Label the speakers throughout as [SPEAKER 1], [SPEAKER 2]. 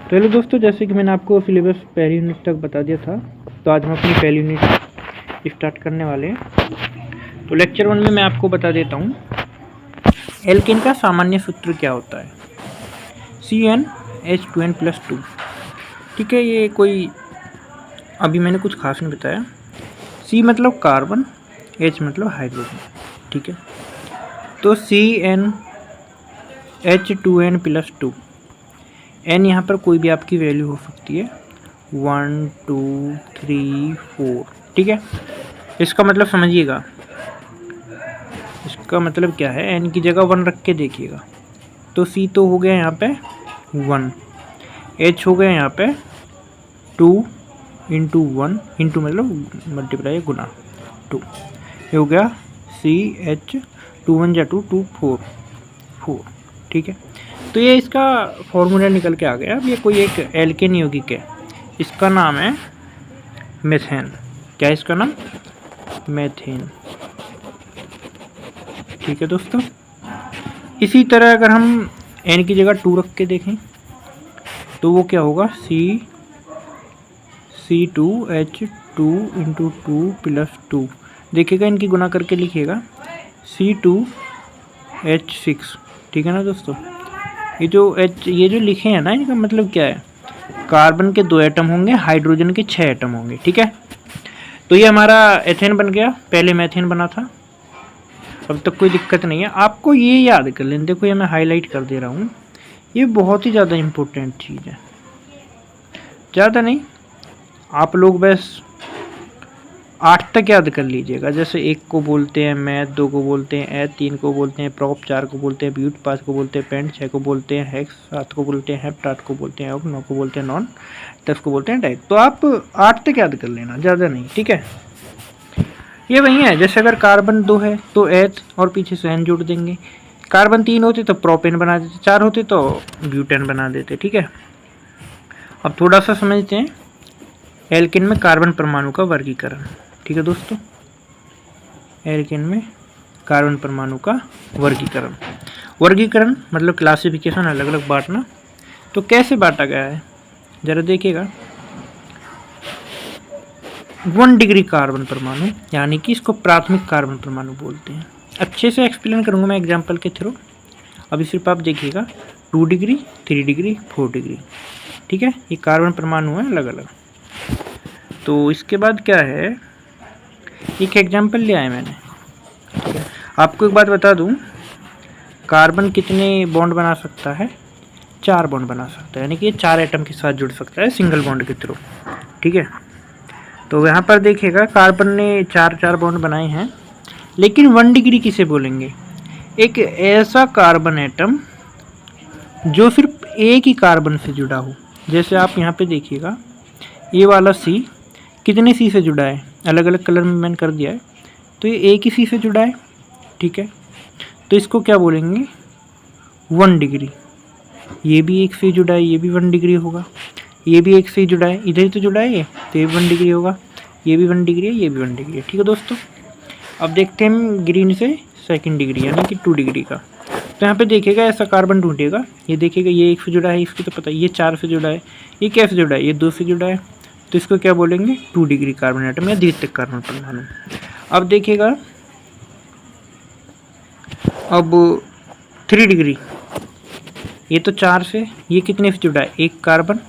[SPEAKER 1] तो हेलो दोस्तों, जैसे कि मैंने आपको सिलेबस पहली यूनिट तक बता दिया था, तो आज हम अपनी पहली यूनिट स्टार्ट करने वाले हैं। तो लेक्चर 1 में मैं आपको बता देता हूँ एल्केन का सामान्य सूत्र क्या होता है। CnH2n+2। ठीक है, ये कोई अभी मैंने कुछ खास नहीं बताया। C मतलब कार्बन, H मतलब हाइड्रोजन। ठीक है, तो CnH2n+2। n यहाँ पर कोई भी आपकी वैल्यू हो सकती है, 1 2 3 4। ठीक है, इसका मतलब समझिएगा, इसका मतलब क्या है, n की जगह 1 रख के देखिएगा। तो C तो हो गया यहाँ पे 1, H हो गया यहाँ पे 2 इंटू 1 इंटू मतलब मल्टीप्लाई गुना 2, ये हो गया CH 2 1 2 2 4 4। ठीक है, तो ये इसका फॉर्मूला निकल के आ गया। अब ये कोई एक एल्केन यौगिक है, इसका नाम है मेथेन। क्या है इसका नाम? मेथेन। ठीक है दोस्तों, इसी तरह अगर हम n की जगह 2 रख के देखें तो वो क्या होगा, C2H2 इंटू 2+2। देखिएगा, इनकी गुना करके लिखिएगा C2H6। ठीक है ना दोस्तों, ये जो लिखे हैं ना, इनका मतलब क्या है, कार्बन के 2 एटम होंगे, हाइड्रोजन के 6 एटम होंगे। ठीक है, तो ये हमारा एथेन बन गया, पहले मेथेन बना था। अब तक कोई दिक्कत नहीं है, आपको ये याद कर लें। देखो, ये मैं हाईलाइट कर दे रहा हूँ, ये बहुत ही ज़्यादा इम्पोर्टेंट चीज़ है। ज़्यादा नहीं, आप लोग बस 8 तक याद कर लीजिएगा। जैसे 1 को बोलते हैं मैथ, 2 को बोलते हैं ऐथ, 3 को बोलते हैं प्रॉप, 4 को बोलते हैं ब्यूट, 5 को बोलते हैं पेंट, 6 को बोलते हैं हेक्स, 7 को बोलते हैं हेप्ट, 8 को बोलते हैं ऑक्ट, 9 को बोलते हैं नॉन, 10 को बोलते हैं डाइट। तो आप 8 तक याद कर लेना, ज़्यादा नहीं। ठीक है, ये वही है, जैसे अगर कार्बन 2 है तो एथ और पीछे से एन जोड़ देंगे। कार्बन 3 होते तो प्रोपेन बना देते, 4 होते तो ब्यूटेन बना देते। ठीक है, अब थोड़ा सा समझते हैं एल्केन में कार्बन परमाणु का वर्गीकरण। ठीक है दोस्तों, एल्केन में कार्बन परमाणु का वर्गीकरण मतलब क्लासिफिकेशन, अलग अलग बांटना। तो कैसे बांटा गया है जरा देखिएगा। 1 डिग्री कार्बन परमाणु, यानी कि इसको प्राथमिक कार्बन परमाणु बोलते हैं। अच्छे से एक्सप्लेन करूंगा मैं एग्जांपल के थ्रू, अभी सिर्फ आप देखिएगा। 2 डिग्री, 3 डिग्री, 4 डिग्री। ठीक है, ये कार्बन परमाणु है अलग अलग। तो इसके बाद क्या है, एक एग्जांपल लिया है मैंने। ठीक है, आपको एक बात बता दूं, कार्बन कितने बॉन्ड बना सकता है? 4 बॉन्ड बना सकता है, यानी कि ये 4 एटम के साथ जुड़ सकता है सिंगल बॉन्ड के थ्रू। ठीक है, तो यहाँ पर देखिएगा, कार्बन ने 4 बॉन्ड बनाए हैं, लेकिन 1 डिग्री किसे बोलेंगे? एक ऐसा कार्बन एटम जो सिर्फ एक ही कार्बन से जुड़ा हो। जैसे आप यहाँ पे देखिएगा, ये वाला C कितने C से जुड़ा है, अलग अलग कलर में मैंने कर दिया है, तो ये एक ही C से जुड़ा है। ठीक है, तो इसको क्या बोलेंगे? 1 डिग्री। ये भी एक से जुड़ा है, ये भी 1 डिग्री होगा। ये भी एक से जुड़ा है, इधर ही तो जुड़ा है ये, तो ये 1 डिग्री होगा। ये भी 1 डिग्री है, ये भी 1 डिग्री है। ठीक है दोस्तों, अब देखते हैं हम ग्रीन से 2 डिग्री यानी कि 2 डिग्री का। तो यहाँ पे देखिएगा, ऐसा कार्बन ढूंढेगा, ये देखिएगा, ये 1 से जुड़ा है, इसको तो पता है, ये 4 से जुड़ा है, ये कैसे जुड़ा है, ये 2 से जुड़ा है, तो इसको क्या बोलेंगे? 2 डिग्री कार्बन एटम या द्वितीयक कार्बन परमाणु। अब देखिएगा, अब 3 डिग्री, ये तो 4 से, ये कितने से जुड़ा है? 1 कार्बन,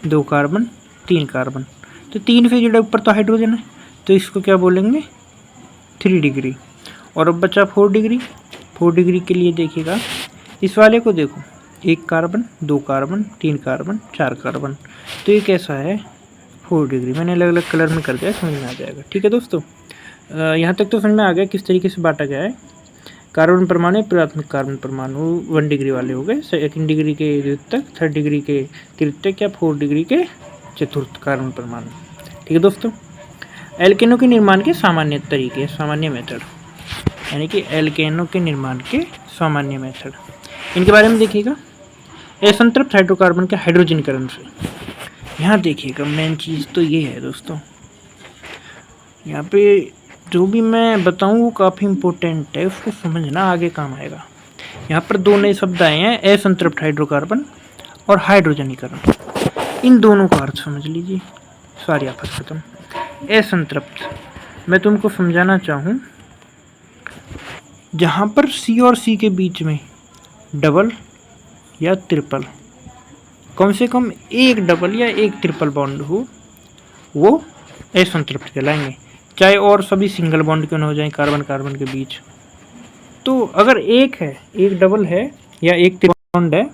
[SPEAKER 1] 2 कार्बन, 3 कार्बन, तो 3 से जुड़ा, ऊपर तो हाइड्रोजन है, तो इसको क्या बोलेंगे? 3 डिग्री। और अब बचा 4 डिग्री। 4 डिग्री के लिए देखिएगा, इस वाले को देखो, 1 कार्बन, 2 कार्बन, 3 कार्बन, 4 कार्बन, तो ये कैसा है? 4 डिग्री। मैंने अलग अलग कलर में कर दिया, समझ में आ जाएगा। ठीक है दोस्तों, यहाँ तक तो समझ में आ गया किस तरीके से बांटा गया है। कार्बन परमाणु, प्राथमिक कार्बन परमाणु 1 डिग्री वाले हो गए, 2 डिग्री के द्वितीयक, 3 डिग्री के तृतीयक या 4 डिग्री के चतुर्थ कार्बन परमाणु। ठीक है दोस्तों, एल्केनों के निर्माण के सामान्य तरीके, सामान्य मेथड, यानी कि एल्केनों के निर्माण के सामान्य मेथड, इनके बारे में देखिएगा। असंतृप्त हाइड्रोकार्बन के हाइड्रोजनीकरण से, यहाँ देखिएगा मेन चीज़ तो ये है दोस्तों, यहाँ पे जो भी मैं बताऊँ वो काफ़ी इम्पोर्टेंट है, उसको समझना आगे काम आएगा। यहाँ पर 2 नए शब्द आए हैं, असंतृप्त हाइड्रोकार्बन और हाइड्रोजनीकरण। इन दोनों का अर्थ समझ लीजिए। सारी आफत खत्म। असंतृप्त मैं तुमको समझाना चाहूँ, जहाँ पर सी और सी के बीच में डबल या ट्रिपल, कम से कम एक डबल या एक ट्रिपल बॉन्ड हो, वो असंतृप्त कहलाएंगे, चाहे और सभी सिंगल बॉन्ड क्यों न हो जाए कार्बन कार्बन के बीच। तो अगर एक है, एक डबल है या एक ट्रिपल बॉन्ड है,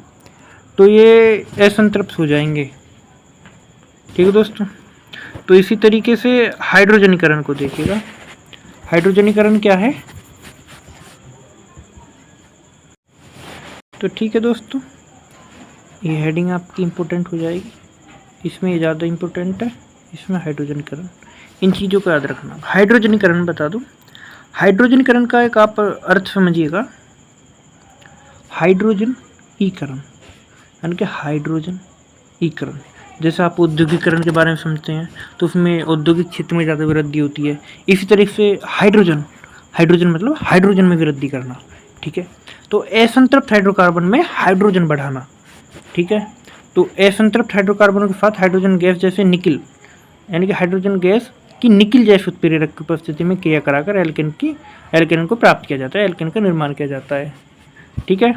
[SPEAKER 1] तो ये असंतृप्त हो जाएंगे। ठीक है दोस्तों। तो इसी तरीके से हाइड्रोजनीकरण को देखिएगा। हाइड्रोजनीकरण क्या है? तो ठीक है दोस्तों, ये हेडिंग आपकी इम्पोर्टेंट हो जाएगी। इसमें ये ज़्यादा इम्पोर्टेंट है, इसमें हाइड्रोजनीकरण। इन चीज़ों को याद रखना। हाइड्रोजनीकरण बता दूँ, हाइड्रोजनीकरण का एक आप अर्थ समझिएगा, हाइड्रोजनीकरण यानी कि हाइड्रोजनीकरण। जैसे आप औद्योगिकरण के बारे में समझते हैं तो उसमें औद्योगिक क्षेत्र में ज़्यादा वृद्धि होती है, इसी तरह से हाइड्रोजन मतलब हाइड्रोजन में वृद्धि करना। ठीक है। तो असंतृप्त हाइड्रोकार्बन में हाइड्रोजन बढ़ाना। ठीक है। तो असंतृप्त हाइड्रोकार्बनों के साथ हाइड्रोजन गैस जैसे निकिल यानी कि हाइड्रोजन गैस की निकिल जैसे उत्प्रेरक की उपस्थिति में क्रिया कराकर एल्केन को प्राप्त किया जाता है, एल्केन का निर्माण किया जाता है। ठीक है।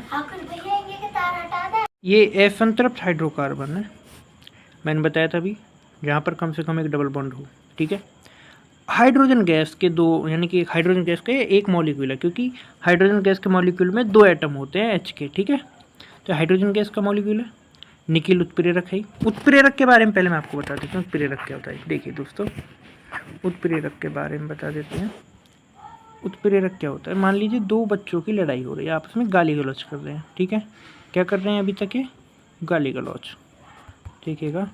[SPEAKER 1] ये असंतृप्त हाइड्रोकार्बन है, मैंने बताया था अभी, जहाँ पर कम से कम एक डबल बॉन्ड हो। ठीक है। हाइड्रोजन गैस के दो यानी कि हाइड्रोजन गैस का एक मॉलिक्यूल है, क्योंकि हाइड्रोजन गैस के मॉलिक्यूल में दो एटम होते हैं H के। ठीक है। तो हाइड्रोजन गैस का मॉलिक्यूल है, निकिल उत्प्रेरक है। उत्प्रेरक के बारे में पहले मैं आपको बता देता हूँ उत्प्रेरक क्या होता है। देखिए दोस्तों, उत्प्रेरक के बारे में बता देते हैं। उत्प्रेरक क्या होता है? मान लीजिए दो बच्चों की लड़ाई हो रही है, आपस में गाली गलौज कर रहे हैं। ठीक है। क्या कर रहे हैं अभी तक? ये गाली गलौज। देखिएगा,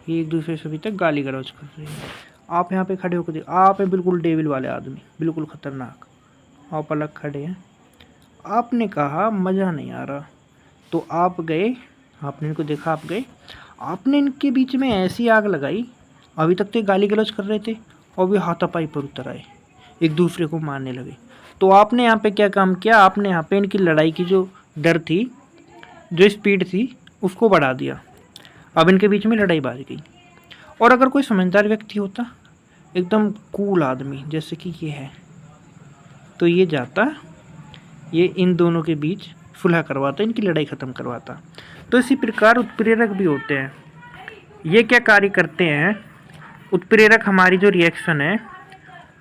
[SPEAKER 1] ये एक दूसरे से अभी तक गाली गलौज कर रहे हैं। आप यहाँ पे खड़े होकर देखिए, आप हैं बिल्कुल डेविल वाले आदमी, बिल्कुल खतरनाक। आप अलग खड़े हैं, आपने कहा मज़ा नहीं आ रहा, तो आप गए, आपने इनको देखा, आप गए, आपने इनके बीच में ऐसी आग लगाई, अभी तक तो गाली गलौज कर रहे थे और वे हाथापाई पर उतर आए, एक दूसरे को मारने लगे। तो आपने यहाँ पे क्या काम किया? आपने यहाँ पे इनकी लड़ाई की जो डर थी, जो स्पीड थी, उसको बढ़ा दिया। अब इनके बीच में लड़ाई बढ़ गई। और अगर कोई समझदार व्यक्ति होता, एकदम कूल आदमी जैसे कि ये है, तो ये जाता, ये इन दोनों के बीच सुलह करवाता, इनकी लड़ाई ख़त्म करवाता। तो इसी प्रकार उत्प्रेरक भी होते हैं। ये क्या कार्य करते हैं? उत्प्रेरक हमारी जो रिएक्शन है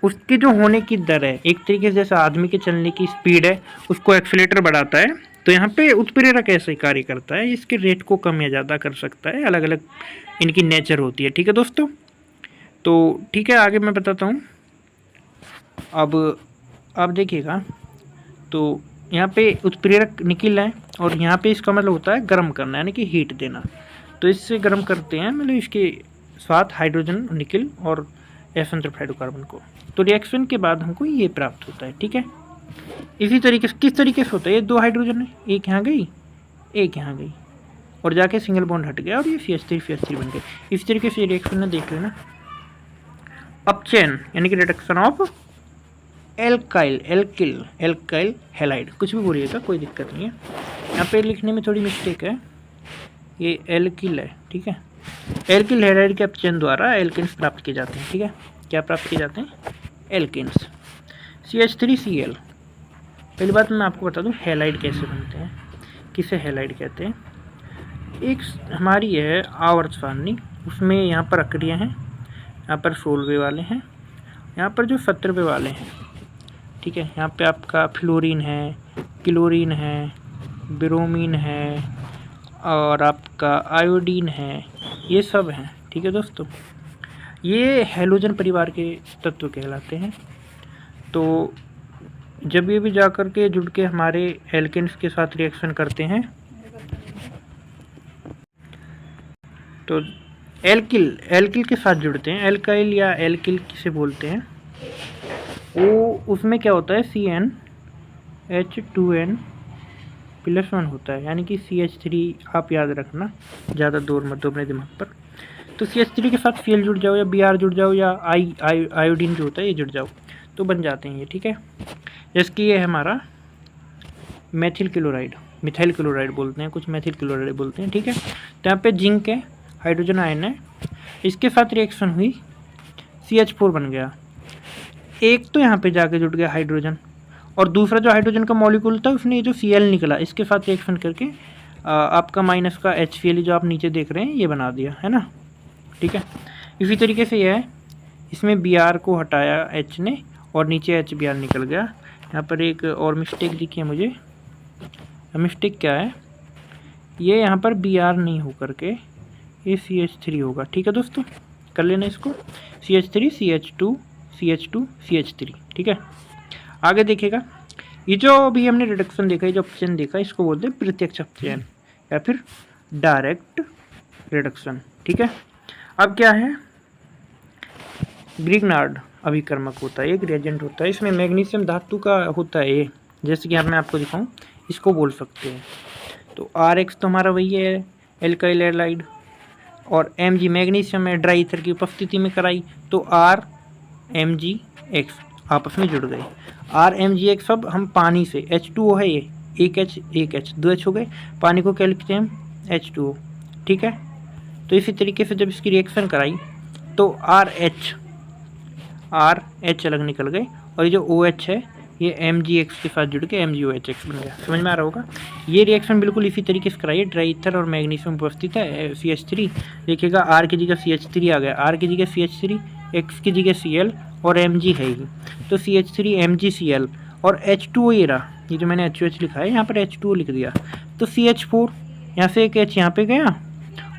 [SPEAKER 1] उसकी जो होने की दर है, एक तरीके से जैसे आदमी के चलने की स्पीड है, उसको एक्सीलरेटर बढ़ाता है, तो यहाँ पे उत्प्रेरक ऐसे ही कार्य करता है। इसके रेट को कम या ज़्यादा कर सकता है, अलग अलग इनकी नेचर होती है। ठीक है दोस्तों। तो ठीक है, आगे मैं बताता हूँ। अब आप देखिएगा, तो यहाँ पे उत्प्रेरक निकिल है और यहाँ पे इसका मतलब होता है गर्म करना यानी कि हीट देना। तो इससे गर्म करते हैं, मतलब इसके साथ हाइड्रोजन निकिल और असंतृप्त हाइड्रोकार्बन को। तो रिएक्शन के बाद हमको ये प्राप्त होता है। ठीक है। इसी तरीके से किस तरीके से होता है? ये दो हाइड्रोजन है, एक यहाँ गई, एक यहाँ गई, और जाके सिंगल बॉन्ड हट गया और ये CH3 बन गए। इस तरीके से रिएक्शन में देख लेना। अपचेन यानी कि रिडक्शन ऑफ एल्काइल हैलाइड, कुछ भी बोलिएगा, कोई दिक्कत नहीं है। यहाँ पे लिखने में थोड़ी मिस्टेक है, ये एल्किल है। ठीक है। एल्किल हैलाइड के अपचयन द्वारा एल्केन्स प्राप्त किए जाते हैं। ठीक है। क्या प्राप्त किए जाते हैं? एल्केन्स। CH3Cl। पहली बात मैं आपको बता दूं हैलाइड कैसे बनते हैं, किसे हैलाइड कहते हैं। एक हमारी है आवर्त सारणी, उसमें यहाँ पर अक्रिय हैं, यहाँ पर 16वें वाले हैं, यहाँ पर जो 17वें वाले हैं। ठीक है। यहाँ पे आपका फ्लोरीन है, क्लोरीन है, ब्रोमीन है और आपका आयोडीन है, ये सब हैं। ठीक है दोस्तों। ये हैलोजन परिवार के तत्व कहलाते हैं। तो जब ये भी जा कर के जुड़ के हमारे एल्केन्स के साथ रिएक्शन करते हैं, तो एल्किल के साथ जुड़ते हैं। एल्काइल या एल्किल किसे बोलते हैं? वो उसमें क्या होता है? CnH2n+1 होता है, यानी कि CH3। आप याद रखना, ज़्यादा दूर मत दो अपने दिमाग पर। तो CH3 के साथ Cl जुड़ जाओ या Br जुड़ जाओ या आयोडीन जो होता है ये जुड़ जाओ, तो बन जाते हैं ये। ठीक है। जैसे कि ये है हमारा मेथिल क्लोराइड, मिथाइल क्लोराइड बोलते हैं, कुछ मेथिल क्लोराइड बोलते हैं, ठीक है। तो यहाँ पे जिंक है, हाइड्रोजन आयन है, इसके साथ रिएक्शन हुई, CH4 बन गया। एक तो यहाँ पे जाके जुड़ गया हाइड्रोजन, और दूसरा जो हाइड्रोजन का मॉलिक्यूल था उसने ये जो Cl निकला इसके साथ रिएक्शन करके आपका माइनस का HCl जो आप नीचे देख रहे हैं ये बना दिया है ना, ठीक है। इसी तरीके से यह है, इसमें Br को हटाया H ने और नीचे HBr निकल गया। यहाँ पर एक और मिस्टेक दिखी है मुझे, मिस्टेक क्या है, ये यहाँ पर Br नहीं हो करके ये CH3 होगा, ठीक है दोस्तों, कर लेना इसको, CH3 CH2 CH2 CH3, ठीक है। आगे देखिएगा, ये जो भी हमने रिडक्शन देखा, ये जो अपचयन देखा, इसको बोलते हैं प्रत्यक्ष अपचयन या फिर डायरेक्ट रिडक्शन, ठीक है। अब क्या है, ग्रिग्नार्ड अभिकर्मक होता है, एक रिएजेंट होता है, इसमें मैग्नीशियम धातु का होता है ये, जैसे कि मैं आपको दिखाऊं, इसको बोल सकते हैं। तो RX तो हमारा वही है एल्काइल हैलाइड, और Mg मैग्नीशियम में ड्राई ईथर की उपस्थिति में कराई तो RMgX आपस में जुड़ गए। RMgX अब हम पानी से, H2O है ये, एक H 2H हो गए, पानी को क्या लिखते हैं हम, H2O, ठीक है। तो इसी तरीके से जब इसकी रिएक्शन कराई तो RH अलग निकल गए, और ये जो OH है ये MgX के साथ जुड़ के MgOHX बन गया, समझ में आ रहा होगा। ये रिएक्शन बिल्कुल इसी तरीके से कराइए, ड्राई ईथर और मैग्नीशियम उपस्थित है, CH3 देखिएगा, R की जगह CH3 आ गया, R की जगह CH3, X की जगह Cl और Mg है ही, तो CH3 MgCl और H2O ये रहा, ये जो मैंने HOH लिखा है यहाँ पर H2O लिख दिया, तो CH4 यहाँ से एक H यहाँ पे गया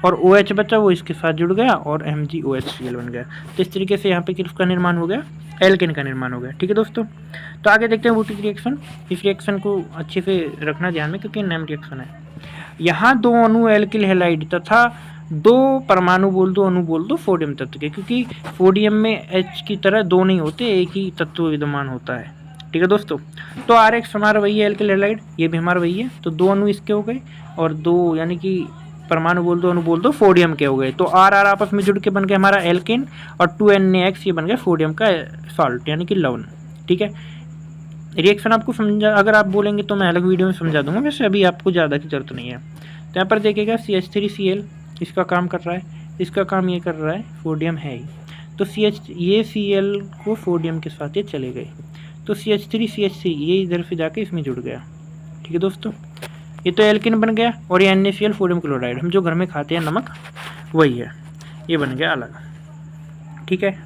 [SPEAKER 1] और OH बचा वो इसके साथ जुड़ गया और MgOHCl बन गया। तो इस तरीके से यहाँ पे किसका निर्माण हो गया, एल्केन का निर्माण हो गया, ठीक है दोस्तों। तो आगे देखते हैं वोटिक रिएक्शन। इस रिएक्शन को अच्छे से रखना ध्यान में क्योंकि नेम रिएक्शन है। यहाँ दो अणु एल्किल हैलाइड तथा दो परमाणु बोल दो, अणु बोल दो सोडियम तत्व के, क्योंकि सोडियम में H की तरह दो नहीं होते, एक ही तत्व विद्यमान होता है, ठीक है दोस्तों। तो RX हमारा वही है एल्किल हैलाइड, ये भी हमारा वही है, तो दो अणु इसके हो गए और दो यानी कि परमाणु बोल दो, अणु बोल दो सोडियम के हो गए, तो RR आपस में जुड़ के बन गया हमारा एल्केन और 2NaX ये बन गया सोडियम का सॉल्ट यानी कि लवण, ठीक है। रिएक्शन आपको समझा, अगर आप बोलेंगे तो मैं अलग वीडियो में समझा दूंगा, वैसे अभी आपको ज़्यादा की जरूरत नहीं है। तो यहाँ पर देखिएगा CH3Cl इसका काम कर रहा है, इसका काम ये कर रहा है, सोडियम है ही, तो ये Cl को सोडियम के साथ ये चले गए, तो CH3 ये इधर से जाके इसमें जुड़ गया, ठीक है दोस्तों। ये तो एल्किन बन गया और ये NaCl सोडियम क्लोराइड, हम जो घर में खाते हैं नमक वही है, ये बन गया अलग, ठीक है।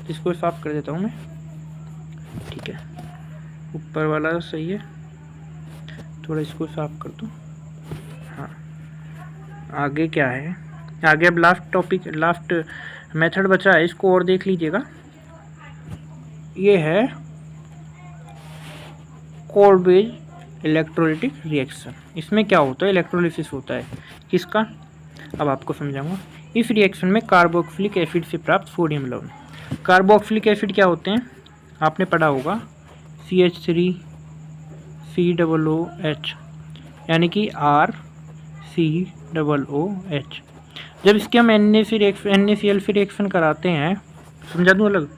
[SPEAKER 1] इसको साफ कर देता हूँ मैं, ठीक है, ऊपर वाला सही है, थोड़ा इसको साफ कर दूँ। हाँ, आगे क्या है, आगे अब लास्ट टॉपिक, लास्ट मेथड बचा है, इसको और देख लीजिएगा। ये है कोल्बेज इलेक्ट्रोलिटिक रिएक्शन। इसमें क्या होता है, इलेक्ट्रोलिसिस होता है, किसका, अब आपको समझाऊंगा। इस रिएक्शन में कार्बोक्सिलिक एसिड से प्राप्त सोडियम लवण, कार्बोक्सिलिक एसिड क्या होते हैं आपने पढ़ा होगा, CH3COOH यानी कि RCOOH। जब इसके हम NaCl से रिएक्शन कराते हैं, समझा दूँ अलग,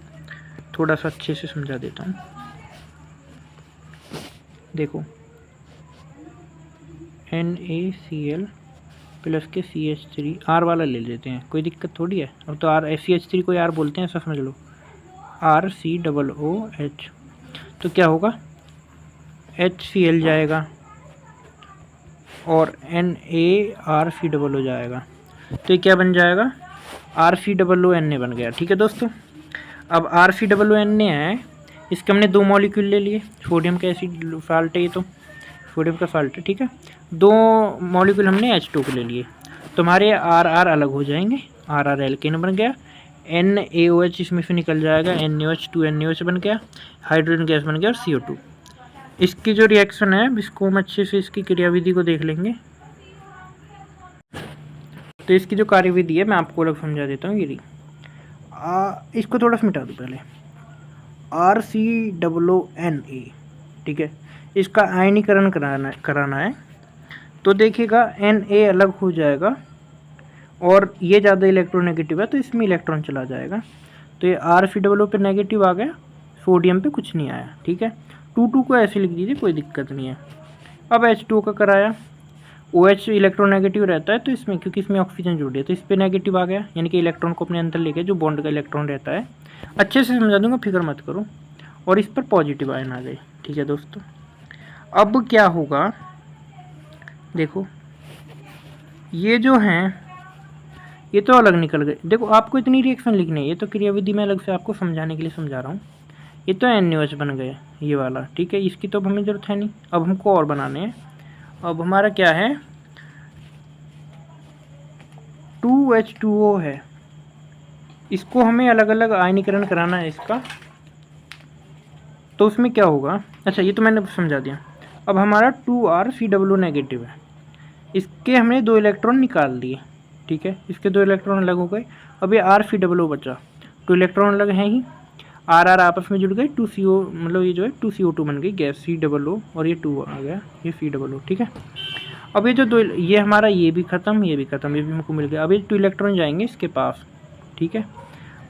[SPEAKER 1] थोड़ा सा अच्छे से समझा देता हूँ। देखो NaCl प्लस के CH3, R वाला ले लेते हैं, कोई दिक्कत थोड़ी है, अब तो CH3 को R बोलते हैं, ऐसा समझ लो, RCOOH। तो क्या होगा, HCl जाएगा और NaRCOO हो जाएगा, तो ये क्या बन जाएगा, RCOONA बन गया, ठीक है दोस्तों। अब RCOONA है, इसके हमने दो मॉलिक्यूल ले लिए, सोडियम का एसिड साल्ट है, ये तो सोडियम का साल्ट है, ठीक है। दो मॉलिक्यूल हमने H2 के ले लिए, तो हमारे RR अलग हो जाएंगे, RR एल्केन बन गया, NaOH इसमें से निकल जाएगा, NaOH 2NaOH बन गया, हाइड्रोजन गैस बन गया और CO2। इसकी जो रिएक्शन है इसको हम अच्छे से इसकी क्रियाविधि को देख लेंगे। तो इसकी जो कार्यविधि है मैं आपको अलग समझा देता हूँ। ये इसको थोड़ा सा मिटा दूँ पहले, RCOONA, ठीक है, इसका आयनीकरण कराना है, तो देखिएगा Na अलग हो जाएगा और ये ज़्यादा इलेक्ट्रोनेगेटिव है तो इसमें इलेक्ट्रॉन चला जाएगा, तो ये RCOO पे नेगेटिव आ गया, सोडियम पे कुछ नहीं आया, ठीक है। 2 को ऐसे लिख दीजिए, कोई दिक्कत नहीं है, अब H2O का कराया, OH इलेक्ट्रोनेगेटिव रहता है तो इसमें, क्योंकि इसमें ऑक्सीजन जुड़ी है तो इस पर नेगेटिव आ गया, यानी कि इलेक्ट्रॉन को अपने अंदर लेके जो बॉन्ड का इलेक्ट्रॉन रहता है, अच्छे से समझा दूंगा, फिक्र मत करो। और इस पर पॉजिटिव आयन आ गए। ठीक है दोस्तों, अब क्या होगा देखो, ये जो हैं ये तो अलग निकल गए। देखो आपको इतनी रिएक्शन लिखनी है, ये तो क्रियाविधि में अलग से आपको समझाने के लिए समझा रहा हूँ। ये तो NaOH बन गए ये वाला, ठीक है, इसकी तो अब हमें ज़रूरत है नहीं। अब हमको और बनाने हैं। अब हमारा क्या है, 2H2O है, इसको हमें अलग अलग आयनीकरण कराना है इसका। तो उसमें क्या होगा, अच्छा ये तो मैंने समझा दिया। अब हमारा 2RCOO नेगेटिव है, इसके हमने 2 इलेक्ट्रॉन निकाल दिए। ठीक है, इसके 2 इलेक्ट्रॉन अलग हो गए। अब ये RCOO बचा, 2 इलेक्ट्रॉन अलग हैं ही, RR आपस में जुड़ गए, 2CO मतलब ये जो है 2CO2 बन गई गैस, COO, और ये 2 आ गया, ये COO। ठीक है, अब ये जो 2, ये हमारा ये भी ख़त्म, ये भी ख़त्म, ये भी हमको मिल गया। अब ये 2 इलेक्ट्रॉन जाएंगे इसके पास। ठीक है,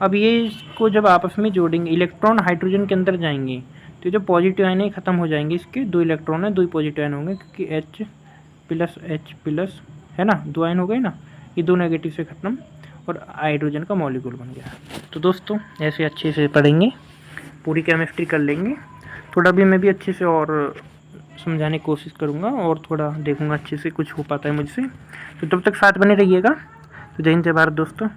[SPEAKER 1] अब ये इसको जब आपस में जोड़ेंगे, इलेक्ट्रॉन हाइड्रोजन के अंदर जाएंगे तो जो पॉजिटिव आयन है ख़त्म हो जाएंगे, इसके 2 इलेक्ट्रॉन है, 2 पॉजिटिव आयन होंगे, क्योंकि H+ है ना, 2 आयन हो गए ना, ये 2 नेगेटिव से ख़त्म, और हाइड्रोजन का मॉलिक्यूल बन गया। तो दोस्तों ऐसे अच्छे से पढ़ेंगे, पूरी केमिस्ट्री कर लेंगे। थोड़ा भी मैं भी अच्छे से और समझाने की कोशिश करूँगा, और थोड़ा देखूँगा अच्छे से कुछ हो पाता है मुझसे। तो तब तक साथ बने रहिएगा। तो जय हिंद, जय भारत दोस्तों।